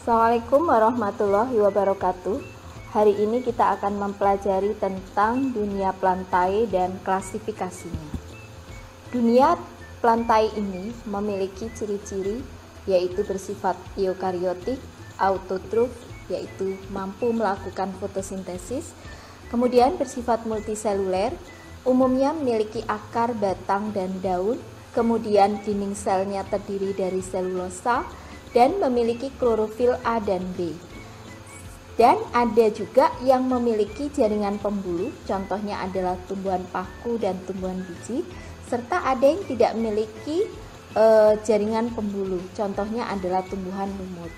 Assalamualaikum warahmatullahi wabarakatuh. Hari ini kita akan mempelajari tentang dunia plantae dan klasifikasinya. Dunia plantae ini memiliki ciri-ciri yaitu bersifat eukariotik, autotrof yaitu mampu melakukan fotosintesis, kemudian bersifat multiseluler, umumnya memiliki akar, batang, dan daun, kemudian dinding selnya terdiri dari selulosa, dan memiliki klorofil A dan B. Dan ada juga yang memiliki jaringan pembuluh, contohnya adalah tumbuhan paku dan tumbuhan biji, serta ada yang tidak memiliki jaringan pembuluh, contohnya adalah tumbuhan lumut.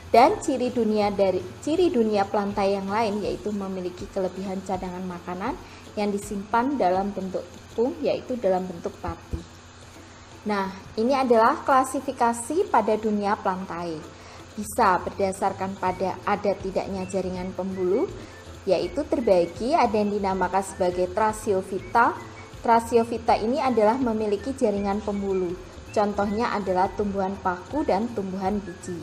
Dan ciri dunia plantae yang lain yaitu memiliki kelebihan cadangan makanan yang disimpan dalam bentuk tepung, yaitu dalam bentuk pati. Nah, ini adalah klasifikasi pada dunia plantae. Bisa berdasarkan pada ada tidaknya jaringan pembuluh, yaitu terbagi ada yang dinamakan sebagai Thraciophyta. Thraciophyta ini adalah memiliki jaringan pembuluh. Contohnya adalah tumbuhan paku dan tumbuhan biji.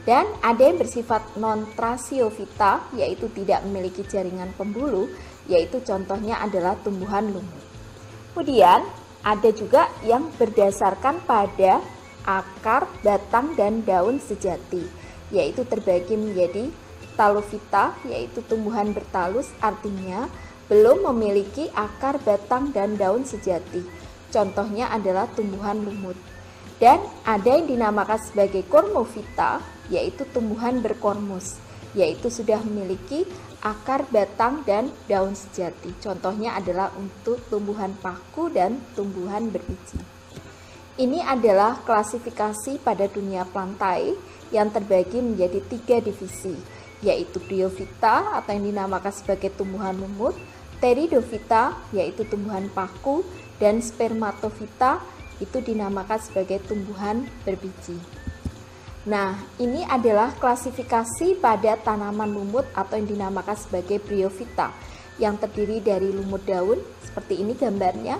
Dan ada yang bersifat non-Thraciophyta, yaitu tidak memiliki jaringan pembuluh, yaitu contohnya adalah tumbuhan lumut. Kemudian ada juga yang berdasarkan pada akar, batang, dan daun sejati, yaitu terbagi menjadi Talophyta, yaitu tumbuhan bertalus, artinya belum memiliki akar, batang, dan daun sejati. Contohnya adalah tumbuhan lumut. Dan ada yang dinamakan sebagai Cormophyta, yaitu tumbuhan berkormus, yaitu sudah memiliki akar, batang, dan daun sejati. Contohnya adalah untuk tumbuhan paku dan tumbuhan berbiji. Ini adalah klasifikasi pada dunia plantae yang terbagi menjadi 3 divisi, yaitu Bryophyta atau yang dinamakan sebagai tumbuhan lumut, Pteridophyta yaitu tumbuhan paku, dan Spermatophyta itu dinamakan sebagai tumbuhan berbiji. Nah, ini adalah klasifikasi pada tanaman lumut atau yang dinamakan sebagai Bryophyta yang terdiri dari lumut daun, seperti ini gambarnya.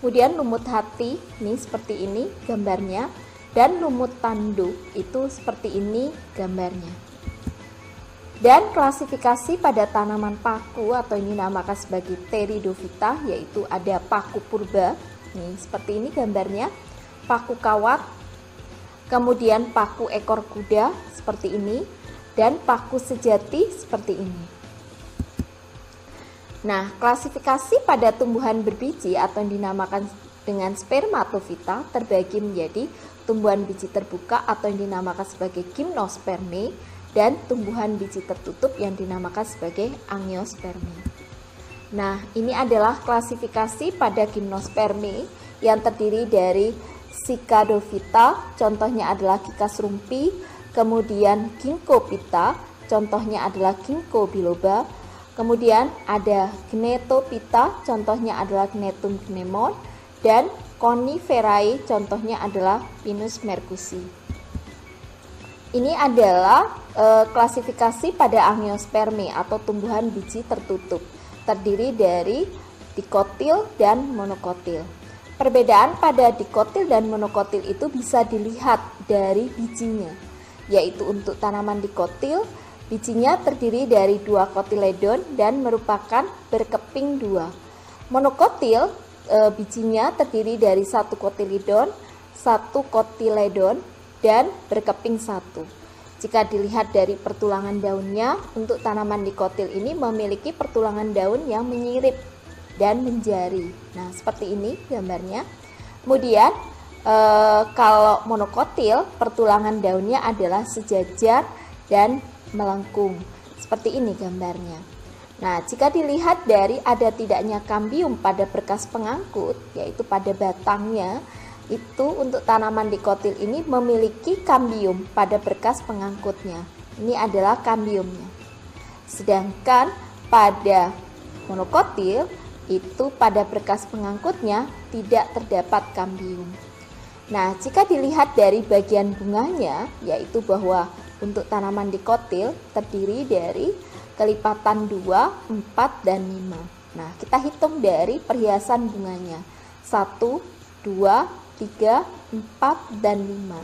Kemudian lumut hati, ini seperti ini gambarnya. Dan lumut tanduk, itu seperti ini gambarnya. Dan klasifikasi pada tanaman paku atau yang dinamakan sebagai Pteridophyta, yaitu ada paku purba, ini seperti ini gambarnya. Paku kawat, kemudian paku ekor kuda seperti ini, dan paku sejati seperti ini. Nah, klasifikasi pada tumbuhan berbiji atau yang dinamakan dengan Spermatophyta terbagi menjadi tumbuhan biji terbuka atau yang dinamakan sebagai Gymnosperme dan tumbuhan biji tertutup yang dinamakan sebagai Angiosperme. Nah, ini adalah klasifikasi pada Gymnosperme yang terdiri dari Cycadophyta, contohnya adalah Cycas rumpi, kemudian Ginkgophyta, contohnya adalah Ginkgo biloba, kemudian ada Gnetophyta, contohnya adalah Gnetum gnemon, dan Coniferae, contohnya adalah Pinus mercusi. Ini adalah klasifikasi pada Angiosperme atau tumbuhan biji tertutup, terdiri dari dikotil dan monokotil. Perbedaan pada dikotil dan monokotil itu bisa dilihat dari bijinya, yaitu untuk tanaman dikotil, bijinya terdiri dari 2 kotiledon dan merupakan berkeping 2. Monokotil, bijinya terdiri dari 1 kotiledon, 1 kotiledon, dan berkeping 1. Jika dilihat dari pertulangan daunnya, untuk tanaman dikotil ini memiliki pertulangan daun yang menyirip dan menjari. Nah, seperti ini gambarnya. Kemudian kalau monokotil, pertulangan daunnya adalah sejajar dan melengkung. Seperti ini gambarnya. Nah, jika dilihat dari ada tidaknya kambium pada berkas pengangkut, yaitu pada batangnya, itu untuk tanaman dikotil ini memiliki kambium pada berkas pengangkutnya. Ini adalah kambiumnya. Sedangkan pada monokotil itu pada berkas pengangkutnya tidak terdapat kambium. Nah, jika dilihat dari bagian bunganya, yaitu bahwa untuk tanaman dikotil terdiri dari kelipatan 2, 4, dan 5. Nah, kita hitung dari perhiasan bunganya. 1, 2, 3, 4, dan 5.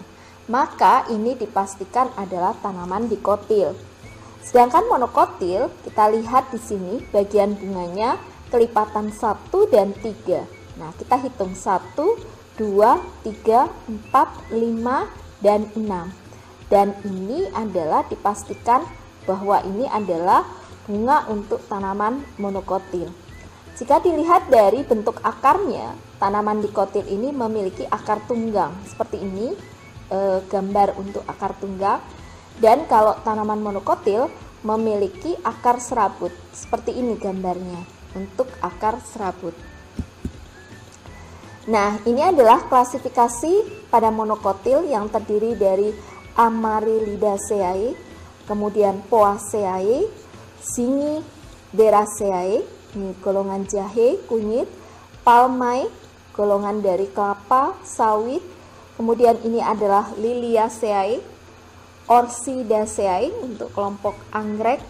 maka ini dipastikan adalah tanaman dikotil. Sedangkan monokotil, kita lihat di sini bagian bunganya kelipatan 1 dan 3. Nah, kita hitung 1, 2, 3, 4, 5, dan 6. Dan ini adalah dipastikan bahwa ini adalah bunga untuk tanaman monokotil. Jika dilihat dari bentuk akarnya, tanaman dikotil ini memiliki akar tunggang. Seperti ini gambar untuk akar tunggang. Dan kalau tanaman monokotil memiliki akar serabut, seperti ini gambarnya untuk akar serabut. Nah, ini adalah klasifikasi pada monokotil yang terdiri dari Amaryllidaceae, kemudian Poaceae, Zingiberaceae, ini golongan jahe, kunyit, Palmae, golongan dari kelapa, sawit, kemudian ini adalah Liliaceae, Orchidaceae untuk kelompok anggrek,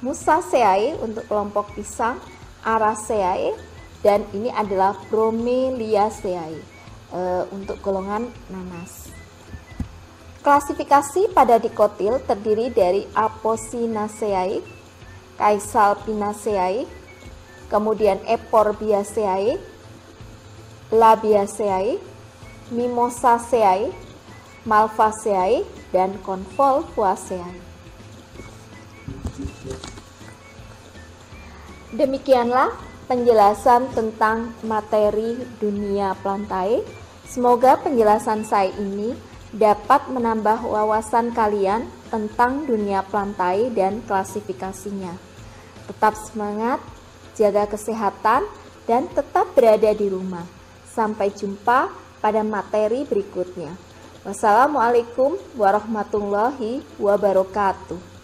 Musaceae untuk kelompok pisang, Araceae, dan ini adalah Bromeliaceae untuk golongan nanas. Klasifikasi pada dikotil terdiri dari Apocynaceae, Caesalpinaceae, kemudian Ephorbiaceae, Labiaceae, Mimosaceae, Malvaceae, dan Convolvulaceae. Demikianlah penjelasan tentang materi dunia Plantae. Semoga penjelasan saya ini dapat menambah wawasan kalian tentang dunia Plantae dan klasifikasinya. Tetap semangat, jaga kesehatan, dan tetap berada di rumah. Sampai jumpa pada materi berikutnya. Wassalamualaikum warahmatullahi wabarakatuh.